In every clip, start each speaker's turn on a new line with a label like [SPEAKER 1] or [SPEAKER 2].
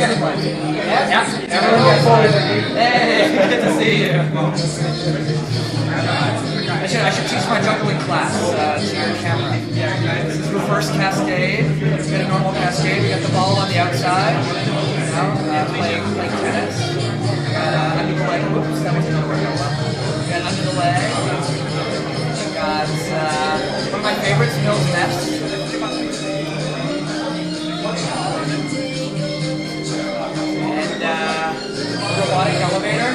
[SPEAKER 1] Hey, good to see you. I should teach my juggling class to your camera. This is reverse cascade. We got a normal cascade. We got the ball on the outside. Playing tennis. Under the leg. Whoops, that wasn't going to work out well. We got under the leg. We got one of my favorites, Mill's Nest. And robotic elevator.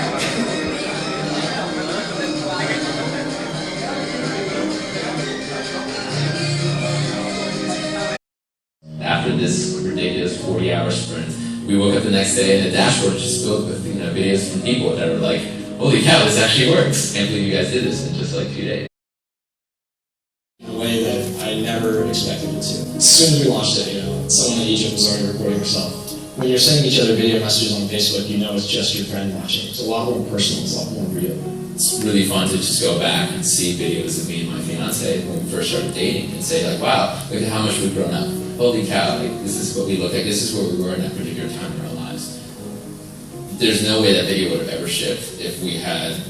[SPEAKER 2] After this ridiculous 40-hour sprint, we woke up the next day and the dashboard was just filled with videos from people that were like, "Holy cow, this actually works! Can't believe you guys did this in just like 2 days."
[SPEAKER 3] In a way that I never expected it to. As soon as we launched it, someone in Egypt was already recording herself. When you're sending each other video messages on Facebook, you know it's just your friend watching. It's a lot more personal, it's a lot more real.
[SPEAKER 2] It's really fun to just go back and see videos of me and my fiance when we first started dating and say like, wow, look at how much we've grown up. Holy cow, this is what we look like, this is where we were in that particular time in our lives. There's no way that video would have ever shipped if we had,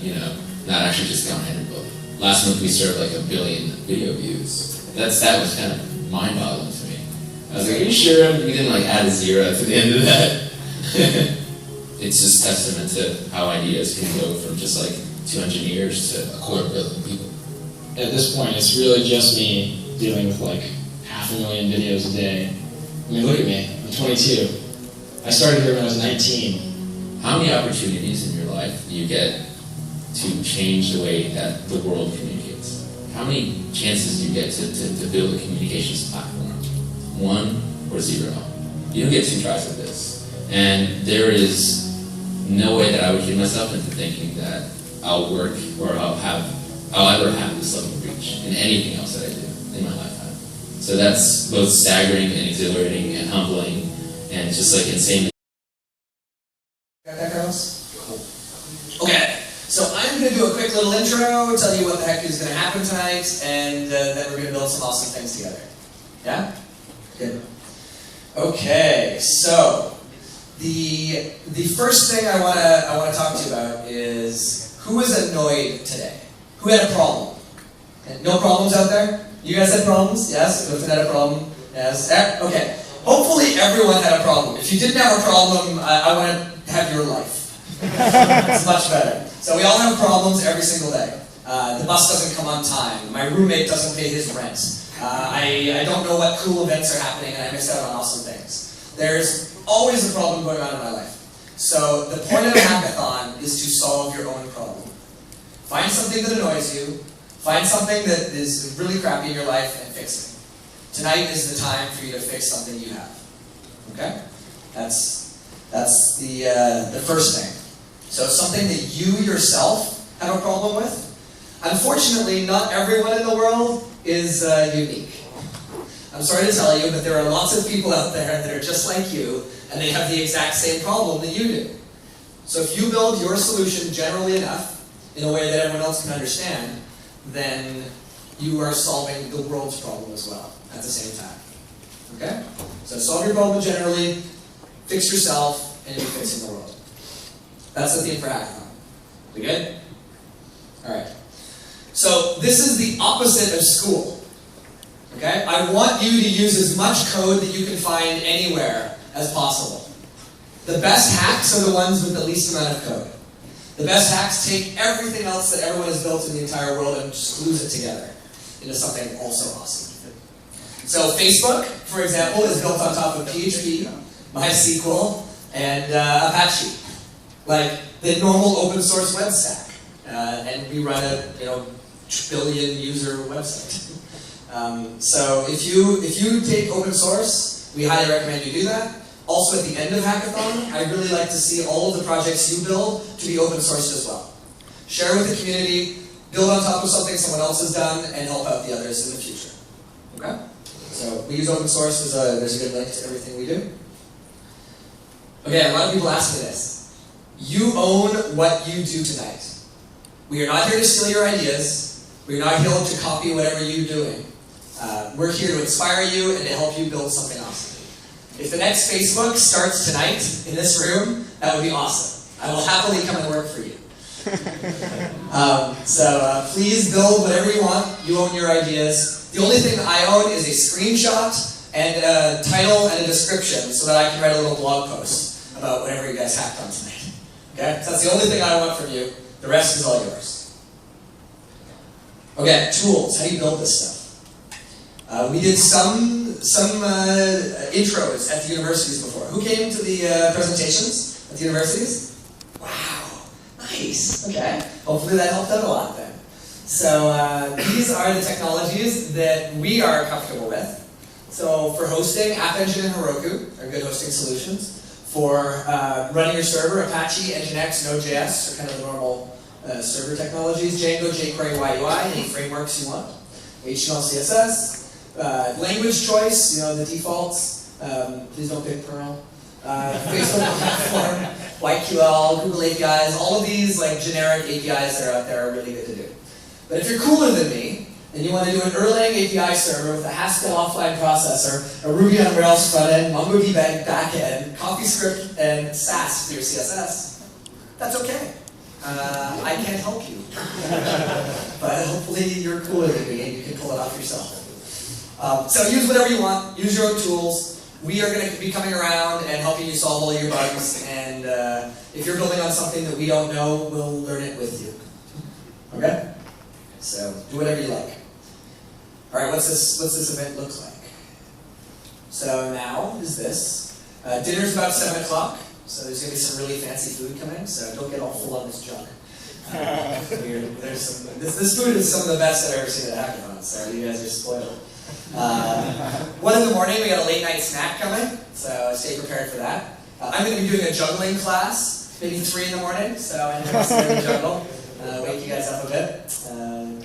[SPEAKER 2] not actually just gone ahead and booked. Last month we served like 1 billion video views. That was kind of mind-boggling to me. I was like, are you sure we didn't add a 0 to the end of that? It's just testament to how ideas can go from just 200 years to 250,000 people.
[SPEAKER 3] At this point, it's really just me dealing with 500,000 videos a day. I mean, look at me, I'm 22. I started here when I was 19.
[SPEAKER 2] How many opportunities in your life do you get to change the way that the world communicates? How many chances do you get to build a communications platform? 1 or 0. You don't get 2 tries at this. And there is no way that I would kid myself into thinking that I'll work or I'll ever have this level of reach in anything else that I do in my lifetime. So that's both staggering and exhilarating and humbling and just insane.
[SPEAKER 4] Got that, girls? Okay, so I'm going to do a quick little intro, tell you what the heck is going to happen tonight, and then we're going to build some awesome things together. Yeah? Good. Okay, so the first thing I want to talk to you about is who was annoyed today? Who had a problem? No problems out there? You guys had problems? Yes? Clifton had a problem? Yes? Okay. Hopefully everyone had a problem. If you didn't have a problem, I want to have your life. It's much better. So we all have problems every single day. The bus doesn't come on time. My roommate doesn't pay his rent. I don't know what cool events are happening and I missed out on awesome things. There's always a problem going on in my life. So the point of a hackathon is to solve your own problem. Find something that annoys you, find something that is really crappy in your life and fix it. Tonight is the time for you to fix something you have. Okay? That's the first thing. So something that you yourself have a problem with. Unfortunately, not everyone in the world is unique. I'm sorry to tell you, but there are lots of people out there that are just like you, and they have the exact same problem that you do. So if you build your solution generally enough, in a way that everyone else can understand, then you are solving the world's problem as well, at the same time. Okay? So solve your problem generally, fix yourself, and you'll be fixing the world. That's the theme for Hackathon. We good? Alright. So this is the opposite of school. Okay? I want you to use as much code that you can find anywhere as possible. The best hacks are the ones with the least amount of code. The best hacks take everything else that everyone has built in the entire world and just glues it together into something also awesome. So Facebook, for example, is built on top of PHP, MySQL, and Apache. Like the normal open source web stack. And we run a billion user website. So if you take open source, we highly recommend you do that. Also, at the end of Hackathon, I'd really like to see all of the projects you build to be open sourced as well. Share with the community, build on top of something someone else has done, and help out the others in the future. Okay? So we use open source, there's a good link to everything we do. Okay, a lot of people ask me this. You own what you do tonight. We are not here to steal your ideas. We are not here to copy whatever you're doing. We're here to inspire you and to help you build something awesome. If the next Facebook starts tonight in this room, that would be awesome. I will happily come and work for you. Please build whatever you want. You own your ideas. The only thing I own is a screenshot and a title and a description so that I can write a little blog post about whatever you guys hacked on tonight. Okay? So that's the only thing I want from you. The rest is all yours. Okay, tools. How do you build this stuff? We did some intros at the universities before. Who came to the presentations at the universities? Wow, nice. Okay, hopefully that helped out a lot then. So these are the technologies that we are comfortable with. So for hosting, App Engine and Heroku are good hosting solutions. For running your server, Apache, Nginx, Node.js are kind of the normal server technologies. Django, jQuery, YUI, any frameworks you want. HTML, CSS. Language choice, the defaults. Please don't pick Perl. Facebook platform, YQL, Google APIs, all of these like generic APIs that are out there are really good to do. But if you're cooler than me, and you want to do an Erlang API server with a Haskell offline processor, a Ruby on Rails front end, MongoDB back end, CoffeeScript, and Sass for your CSS, that's okay. I can't help you. But hopefully you're cooler than me and you can pull it off yourself. So use whatever you want, use your own tools. We are going to be coming around and helping you solve all of your bugs, and if you're building on something that we don't know, we'll learn it with you. Okay? So do whatever you like. Alright, what's this event look like? So now is this. Dinner's about 7 o'clock, so there's going to be some really fancy food coming, so don't get all full on this junk. This food is some of the best I've ever seen at Hackathon, so you guys are spoiled. 1 in the morning, we got a late night snack coming, so stay prepared for that. I'm going to be doing a juggling class, maybe 3 in the morning, so I'm going to juggle, wake you guys up a bit.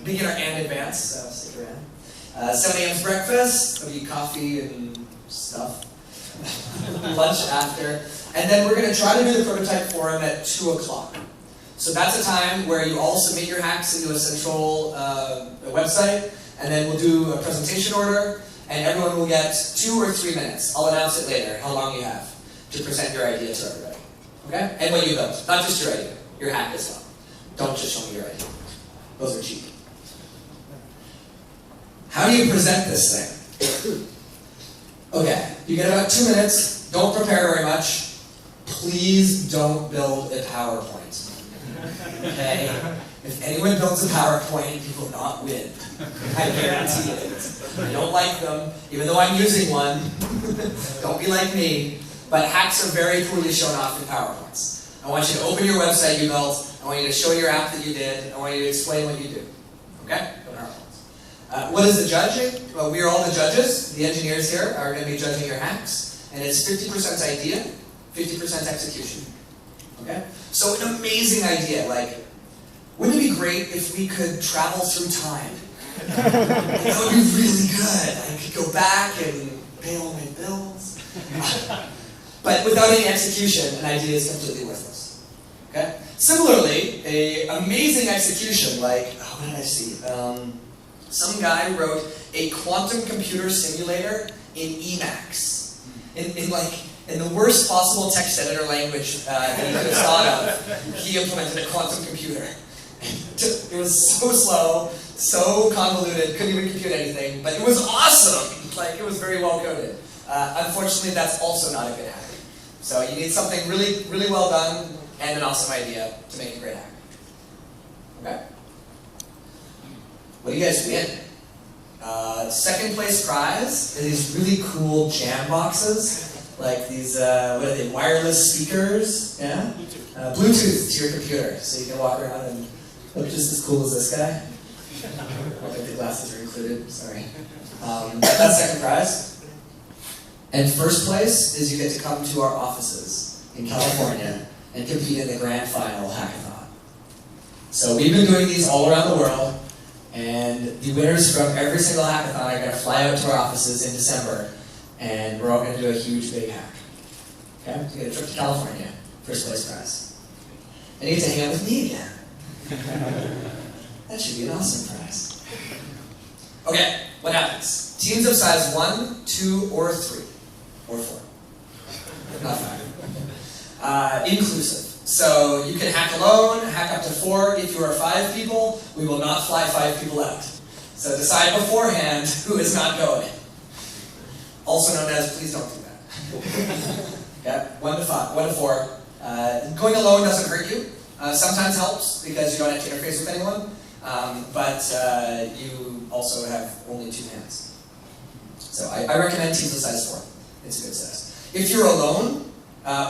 [SPEAKER 4] Beginner and advanced, so stick around. 7 a.m.'s breakfast, there'll be coffee and stuff. Lunch after. And then we're going to try to do the prototype forum at 2 o'clock. So that's a time where you all submit your hacks into a central website, and then we'll do a presentation order, and everyone will get 2 or 3 minutes. I'll announce it later, how long you have to present your idea to everybody. Okay? And what you built. Not just your idea. Your hack as well. Don't just show me your idea. Those are cheap. How do you present this thing? Okay, you get about 2 minutes. Don't prepare very much. Please don't build a PowerPoint. Okay? If anyone builds a PowerPoint, you will not win. I guarantee it. I don't like them, even though I'm using one. Don't be like me. But hacks are very poorly shown off in PowerPoints. I want you to open your website you built. I want you to show your app that you did. I want you to explain what you do. Okay? What is the judging? Well, we are all the judges. The engineers here are going to be judging your hacks. And it's 50% idea, 50% execution. Okay? So an amazing idea, like, wouldn't it be great if we could travel through time? That would be really good. I could go back and pay all my bills. But without any execution, an idea is completely worthless. Okay? Similarly, an amazing execution, like, what did I see? Some guy wrote a quantum computer simulator in Emacs. In the worst possible text editor language that he could have thought of, he implemented a quantum computer. It was so slow, so convoluted, couldn't even compute anything, but it was awesome! Like, it was very well coded. Unfortunately, that's also not a good hack. So you need something really, really well done and an awesome idea to make a great hack. Okay? What do you guys win? Second place prize are these really cool jam boxes. Like these, what are they, wireless speakers? Yeah? Bluetooth to your computer, so you can walk around and look just as cool as this guy. I don't think the glasses are included, sorry. That's second prize. And first place is you get to come to our offices in California and compete in the grand final hackathon. So we've been doing these all around the world, and the winners from every single hackathon are going to fly out to our offices in December, and we're all going to do a huge big hack. Okay? So you get a trip to California, first place prize. And you get to hang out with me again. That should be an awesome prize. Okay, what happens? Teams of size 1, 2, or 3, or 4. Not 5. Inclusive. So you can hack alone, hack up to 4. If you are 5 people, we will not fly 5 people out. So decide beforehand who is not going. Also known as, please don't do that. Yeah, 1 to 5, 1 to 4. Going alone doesn't hurt you. Sometimes helps because you don't have to interface with anyone. But you also have only 2 hands. So I recommend teams of size 4. It's a good size. If you're alone,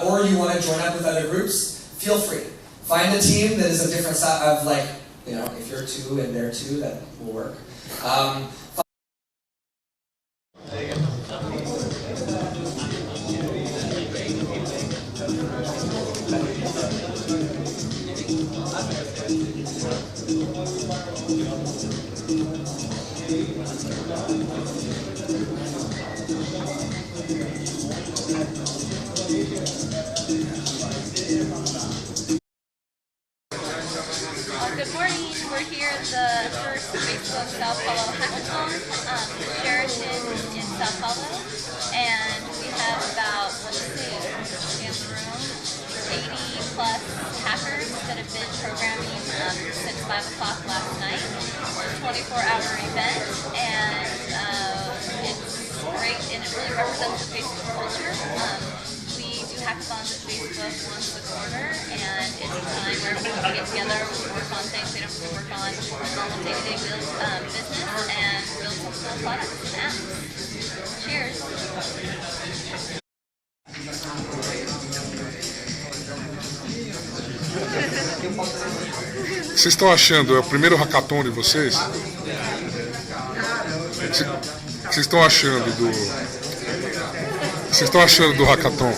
[SPEAKER 4] or you want to join up with other groups, feel free. Find a team that is of different size, of like, you know, if you're 2 and they're 2, that will work.
[SPEAKER 5] Good morning. We're here at the first Facebook Sao Paulo Hackathon, Sheraton in Sao Paulo, and we have about, let's see, in the room, 80 plus hackers that have been programming since 5 o'clock last night. It's a 24-hour event, and it's great, and it really represents the Facebook culture. We do hackathons at Facebook once a quarter, and it's a time where people can get together, work on things they don't really work on in normal day-to-day business, and build some cool products and apps. Cheers!
[SPEAKER 6] Vocês estão achando? É o primeiro hackathon de vocês? Vocês estão achando do... Vocês estão achando do hackathon?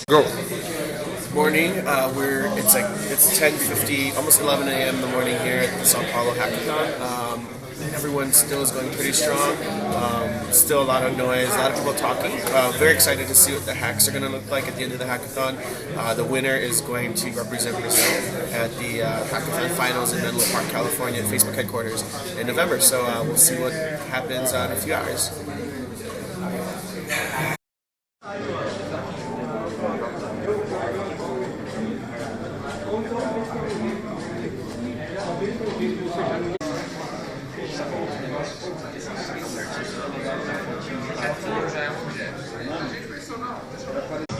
[SPEAKER 6] Go.
[SPEAKER 7] Morning. It's 10:50, almost 11 a.m. in the morning here at the Sao Paulo Hackathon. Everyone still is going pretty strong. Still a lot of noise, a lot of people talking. Very excited to see what the hacks are going to look like at the end of the hackathon. The winner is going to represent Brazil at the Hackathon Finals in Menlo Park, California, at Facebook headquarters in November. So we'll see what happens in a few hours.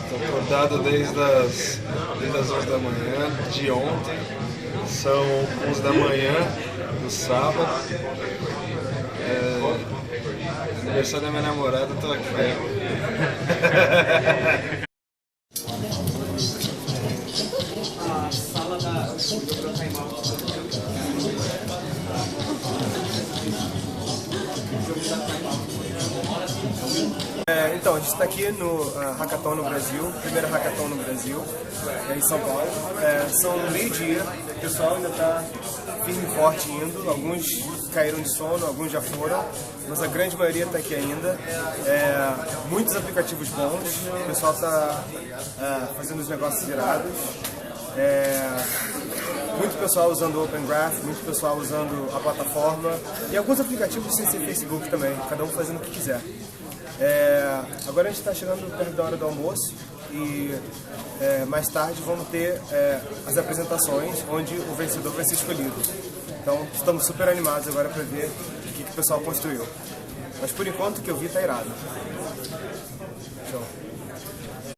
[SPEAKER 8] Estou acordado desde as 11 da manhã de ontem, são 11 da manhã do sábado, aniversário da minha namorada, estou aqui.
[SPEAKER 9] Então, a gente está aqui no Hackathon no Brasil, primeiro Hackathon no Brasil, em São Paulo. São meio-dia, o pessoal ainda está firme e forte indo, alguns caíram de sono, alguns já foram, mas a grande maioria está aqui ainda. Muitos aplicativos bons, o pessoal está fazendo os negócios virados. Muito pessoal usando o Open Graph, muito pessoal usando a plataforma e alguns aplicativos sem ser Facebook também, cada um fazendo o que quiser. Agora a gente está chegando perto da hora do almoço e mais tarde vamos ter as apresentações onde o vencedor vai ser escolhido. Então estamos super animados agora para ver o que o pessoal construiu. Mas por enquanto o que eu vi está irado. Show.